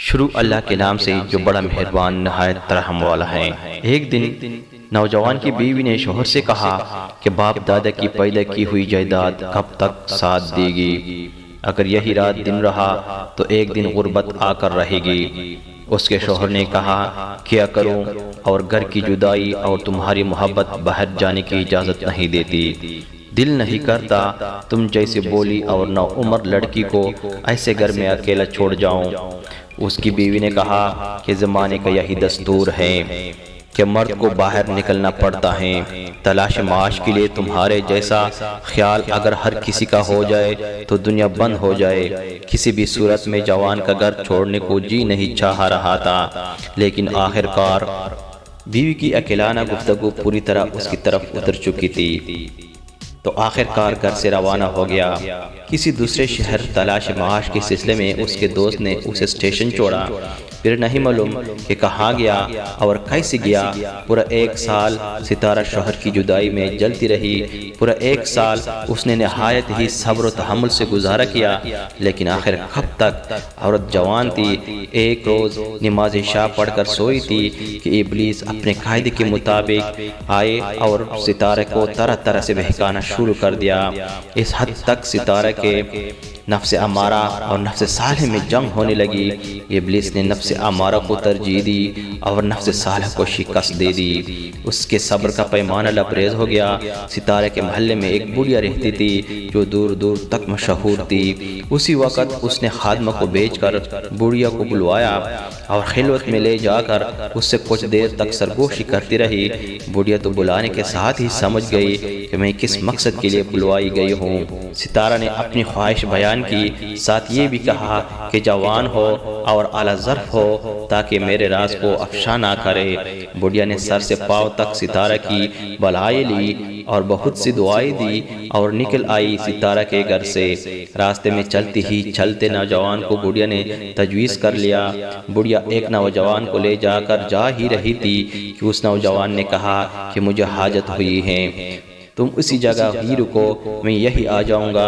شروع اللہ کے نام سے جو بڑا مہربان نہایت رحم والا ہے۔ ایک دن نوجوان کی بیوی نے شوہر سے کہا کہ باپ دادا کی پیدا کی ہوئی جائیداد کب تک ساتھ دے گی؟ اگر یہی رات دن رہا تو ایک دن غربت آ کر رہے گی۔ اس کے شوہر نے کہا کیا کروں، اور گھر کی جدائی اور تمہاری محبت باہر جانے کی اجازت نہیں دیتی، دل نہیں کرتا تم جیسے بولی اور نو عمر لڑکی کو ایسے گھر میں اکیلا چھوڑ جاؤں۔ اس کی بیوی نے کہا کہ زمانے کا یہی دستور ہے کہ مرد کو باہر نکلنا پڑتا ہے، تلاش معاش کے لیے تمہارے جیسا خیال اگر ہر کسی کا ہو جائے تو دنیا بند ہو جائے۔ کسی بھی صورت میں جوان کا گھر چھوڑنے کو جی نہیں چاہ رہا تھا، لیکن آخر کار بیوی کی اکیلانہ گفتگو پوری طرح اس کی طرف اتر چکی تھی، تو آخر کار گھر سے روانہ ہو گیا۔ کسی دوسرے شہر تلاش معاش کے سلسلے میں اس کے دوست نے اسے اسٹیشن چھوڑا، پھر نہیں معلوم کہ کہاں گیا اور کیسے گیا۔ پورا ایک سال ستارہ شوہر کی جدائی میں جلتی رہی، پورا ایک سال اس نے نہایت ہی صبر و تحمل سے گزارا کیا، لیکن آخر کب تک؟ عورت جوان تھی، ایک روز نماز عشاء پڑھ کر سوئی تھی کہ ابلیس اپنے قاعدے کے مطابق آئے اور ستارہ کو طرح طرح سے بہکانا شروع کر دیا۔ اس حد تک ستارہ کے نفس امارہ اور نفس صالح میں جنگ ہونے لگی۔ ابلیس نے نفس امارہ کو ترجیح دی اور نفس صالح کو شکست دے دی۔ اس کے صبر کا پیمانہ لبریز ہو گیا۔ ستارے کے محلے میں ایک بڑھیا رہتی تھی جو دور دور تک مشہور تھی۔ اسی وقت اس نے خادمہ کو بھیج کر بڑھیا کو بلوایا اور خلوت میں لے جا کر اس سے کچھ دیر تک سرگوشی کرتی رہی۔ بڑھیا تو بلانے کے ساتھ ہی سمجھ گئی کہ میں کس مقصد کے لیے بلوائی گئی ہوں۔ ستارہ نے اپنی خواہش بیان کی، ساتھ یہ بھی کہا کہ جوان ہو اور اعلی ظرف ہو تاکہ میرے راز کو افشا نہ کرے۔ بڑھیا نے سر سے پاؤں تک ستارہ کی بالائیں لی اور بہت سی دعائیں دی اور نکل آئی ستارہ کے گھر سے۔ راستے میں چلتی ہی چلتے نوجوان کو بڑھیا نے تجویز کر لیا۔ بڑھیا ایک نوجوان کو لے جا کر جا ہی رہی تھی کہ اس نوجوان نے کہا کہ مجھے حاجت ہوئی ہے، تم اسی جگہ ہی رکو، میں یہی آ جاؤں گا۔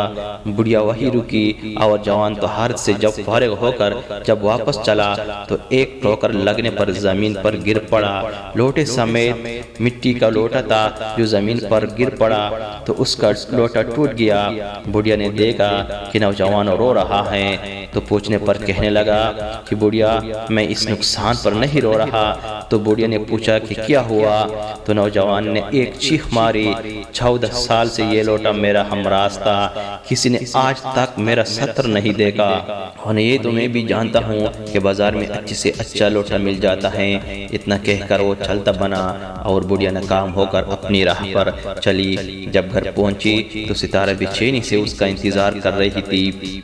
بڑھیا وہی رکی اور جوان طہارت سے جب فارغ ہو کر جب واپس چلا تو ایک ٹھوکر لگنے پر زمین پر گر پڑا۔ لوٹے سمیت مٹی کا لوٹا تھا جو زمین پر گر پڑا تو اس کا لوٹا ٹوٹ گیا۔ بڑھیا نے دیکھا کہ نوجوان رو رہا ہے تو پوچھنے پر کہنے لگا کہ بڑھیا میں اس نقصان پر نہیں رو رہا۔ تو بڑھیا نے پوچھا کہ کیا ہوا؟ تو نوجوان نے ایک چیخ ماری، 14 سال سے یہ لوٹا میرا ہمراز تھا، کسی نے آج تک میرا سطر نہیں دیکھا، اور یہ تو میں بھی جانتا ہوں کہ بازار میں اچھے سے اچھا لوٹا مل جاتا ہے۔ اتنا کہہ کر وہ چلتا بنا اور بڑھیا ناکام ہو کر اپنی راہ پر چلی۔ جب گھر پہنچی تو ستارہ بے چینی سے اس کا انتظار کر رہی تھی۔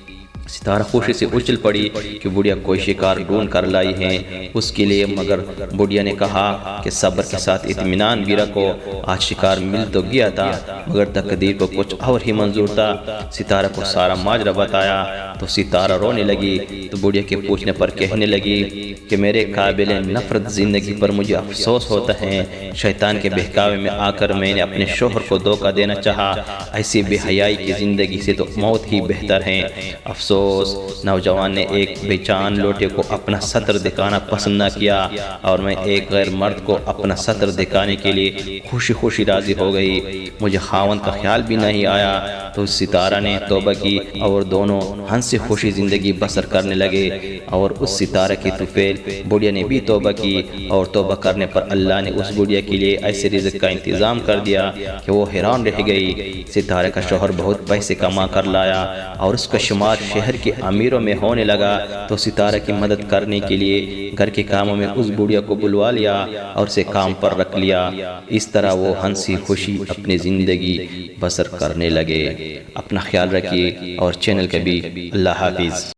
ستارہ خوشی سے اچھل پڑی کہ بڑھیا کوئی شکار ڈھونڈ کر لائی ہے اس کے لیے، مگر بڑھیا نے کہا کہ صبر کے ساتھ اطمینان بھی رکھو، آج شکار مل تو گیا تھا مگر تقدیر کو کچھ اور ہی منظور تھا۔ ستارہ کو سارا ماجرا بتایا تو ستارہ رونے لگی تو بڑھیا کے پوچھنے پر کہنے لگی کہ میرے قابل نفرت زندگی پر مجھے افسوس ہوتا ہے، شیطان کے بہکاوے میں آ کر میں نے اپنے شوہر کو دھوکہ دینا چاہا، ایسی بے حیائی کی زندگی سے تو موت ہی بہتر ہے۔ افسوس نوجوان نے ایک بے جان لوٹے کو اپنا سطر دکھانا پسند نہ کیا، اور میں ایک غیر مرد کو اپنا سطر دکھانے کے لیے خوشی خوشی راضی ہو گئی، مجھے خاوند کا خیال بھی نہیں آیا۔ تو ستارہ نے توبہ کی اور دونوں ہنسی خوشی زندگی بسر کرنے لگے، اور اس ستارہ کی طفیل بڑھیا نے بھی توبہ کی، اور توبہ کرنے پر اللہ نے اس بڑھیا کے لیے ایسے رزق کا انتظام کر دیا کہ وہ حیران رہ گئی۔ ستارہ کا شوہر بہت پیسے کما کر لایا اور اس کا شمار شہر کے امیروں میں ہونے لگا، تو ستارہ کی مدد کرنے کے لیے گھر کے کاموں میں اس بڑھیا کو بلوا لیا اور اسے کام پر رکھ لیا۔ اس طرح وہ ہنسی خوشی اپنی زندگی بسر کرنے لگے۔ اپنا خیال رکھیے اور چینل کا بھی۔ اللہ حافظ۔